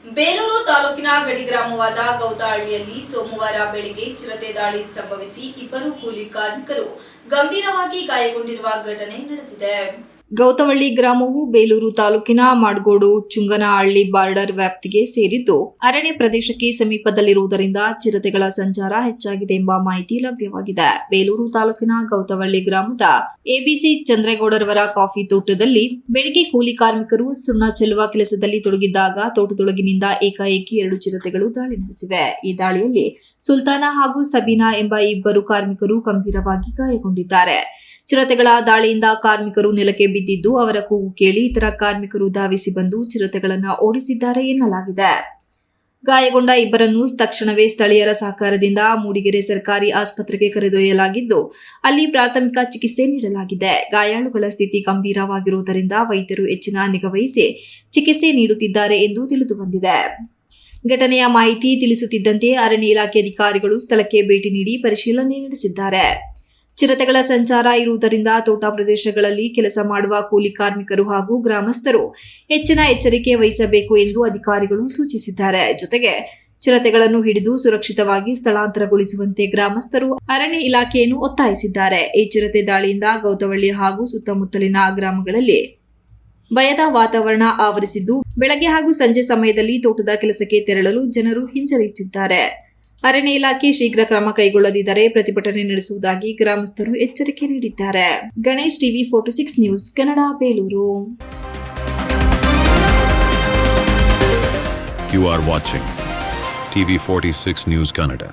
ಬೇಲೂರು ತಾಲೂಕಿನ ಗಡಿ ಗ್ರಾಮವಾದ ಗೌತಹಳ್ಳಿಯಲ್ಲಿ ಸೋಮವಾರ ಬೆಳಗ್ಗೆ ಚಿರತೆ ದಾಳಿ ಸಂಭವಿಸಿ ಇಬ್ಬರು ಕೂಲಿ ಕಾರ್ಮಿಕರು ಗಂಭೀರವಾಗಿ ಗಾಯಗೊಂಡಿರುವ ಘಟನೆ ನಡೆದಿದೆ. ಗೌತಹಳ್ಳಿ ಗ್ರಾಮವು ಬೇಲೂರು ತಾಲೂಕಿನ ಮಾಡ್ಗೋಡು ಚುಂಗನಹಳ್ಳಿ ಬಾರ್ಡರ್ ವ್ಯಾಪ್ತಿಗೆ ಸೇರಿದ್ದು ಅರಣ್ಯ ಪ್ರದೇಶಕ್ಕೆ ಸಮೀಪದಲ್ಲಿರುವುದರಿಂದ ಚಿರತೆಗಳ ಸಂಚಾರ ಹೆಚ್ಚಾಗಿದೆ ಎಂಬ ಮಾಹಿತಿ ಲಭ್ಯವಾಗಿದೆ. ಬೇಲೂರು ತಾಲೂಕಿನ ಗೌತಹಳ್ಳಿ ಗ್ರಾಮದ ಎಬಿಸಿ ಚಂದ್ರೇಗೌಡರವರ ಕಾಫಿ ತೋಟದಲ್ಲಿ ಬೆಳಗ್ಗೆ ಕೂಲಿ ಕಾರ್ಮಿಕರು ಸುಣ್ಣ ಚೆಲ್ಲುವ ಕೆಲಸದಲ್ಲಿ ತೊಡಗಿದ್ದಾಗ ತೋಟದೊಳಗಿನಿಂದ ಏಕಾಏಕಿ 2 ಚಿರತೆಗಳು ದಾಳಿ ನಡೆಸಿವೆ. ಈ ದಾಳಿಯಲ್ಲಿ ಸುಲ್ತಾನ ಹಾಗೂ ಸಬೀನಾ ಎಂಬ ಇಬ್ಬರು ಕಾರ್ಮಿಕರು ಗಂಭೀರವಾಗಿ ಗಾಯಗೊಂಡಿದ್ದಾರೆ. ಚಿರತೆಗಳ ದಾಳಿಯಿಂದ ಕಾರ್ಮಿಕರು ನೆಲಕ್ಕೆ ಬಿದ್ದಿದ್ದು ಅವರ ಕೂಗು ಕೇಳಿ ಇತರ ಕಾರ್ಮಿಕರು ಧಾವಿಸಿ ಬಂದು ಚಿರತೆಗಳನ್ನು ಓಡಿಸಿದ್ದಾರೆ ಎನ್ನಲಾಗಿದೆ. ಗಾಯಗೊಂಡ ಇಬ್ಬರನ್ನು ತಕ್ಷಣವೇ ಸ್ಥಳೀಯರ ಸಹಕಾರದಿಂದ ಮೂಡಿಗೆರೆ ಸರ್ಕಾರಿ ಆಸ್ಪತ್ರೆಗೆ ಕರೆದೊಯ್ಯಲಾಗಿದ್ದು ಅಲ್ಲಿ ಪ್ರಾಥಮಿಕ ಚಿಕಿತ್ಸೆ ನೀಡಲಾಗಿದೆ. ಗಾಯಾಳುಗಳ ಸ್ಥಿತಿ ಗಂಭೀರವಾಗಿರುವುದರಿಂದ ವೈದ್ಯರು ಹೆಚ್ಚಿನ ನಿಗಾವಹಿಸಿ ಚಿಕಿತ್ಸೆ ನೀಡುತ್ತಿದ್ದಾರೆ ಎಂದು ತಿಳಿದುಬಂದಿದೆ. ಘಟನೆಯ ಮಾಹಿತಿ ತಿಳಿಸುತ್ತಿದ್ದಂತೆ ಅರಣ್ಯ ಇಲಾಖೆ ಅಧಿಕಾರಿಗಳು ಸ್ಥಳಕ್ಕೆ ಭೇಟಿ ನೀಡಿ ಪರಿಶೀಲನೆ ನಡೆಸಿದ್ದಾರೆ. ಚಿರತೆಗಳ ಸಂಚಾರ ಇರುವುದರಿಂದ ತೋಟ ಪ್ರದೇಶಗಳಲ್ಲಿ ಕೆಲಸ ಮಾಡುವ ಕೂಲಿ ಕಾರ್ಮಿಕರು ಹಾಗೂ ಗ್ರಾಮಸ್ಥರು ಹೆಚ್ಚಿನ ಎಚ್ಚರಿಕೆ ವಹಿಸಬೇಕು ಎಂದು ಅಧಿಕಾರಿಗಳು ಸೂಚಿಸಿದ್ದಾರೆ. ಜೊತೆಗೆ ಚಿರತೆಗಳನ್ನು ಹಿಡಿದು ಸುರಕ್ಷಿತವಾಗಿ ಸ್ಥಳಾಂತರಗೊಳಿಸುವಂತೆ ಗ್ರಾಮಸ್ಥರು ಅರಣ್ಯ ಇಲಾಖೆಯನ್ನು ಒತ್ತಾಯಿಸಿದ್ದಾರೆ. ಈ ಚಿರತೆ ದಾಳಿಯಿಂದ ಗೌತಹಳ್ಳಿ ಹಾಗೂ ಸುತ್ತಮುತ್ತಲಿನ ಗ್ರಾಮಗಳಲ್ಲಿ ಭಯದ ವಾತಾವರಣ ಆವರಿಸಿದ್ದು ಬೆಳಗ್ಗೆ ಹಾಗೂ ಸಂಜೆ ಸಮಯದಲ್ಲಿ ತೋಟದ ಕೆಲಸಕ್ಕೆ ತೆರಳಲು ಜನರು ಹಿಂಜರಿಯುತ್ತಿದ್ದಾರೆ. ಅರಣ್ಯ ಇಲಾಖೆ ಶೀಘ್ರ ಕ್ರಮ ಕೈಗೊಳ್ಳದಿದ್ದರೆ ಪ್ರತಿಭಟನೆ ನಡೆಸುವುದಾಗಿ ಗ್ರಾಮಸ್ಥರು ಎಚ್ಚರಿಕೆ ನೀಡಿದ್ದಾರೆ. Ganesh TV 46 news Kannada, Belur. You are watching TV 46 News Kannada.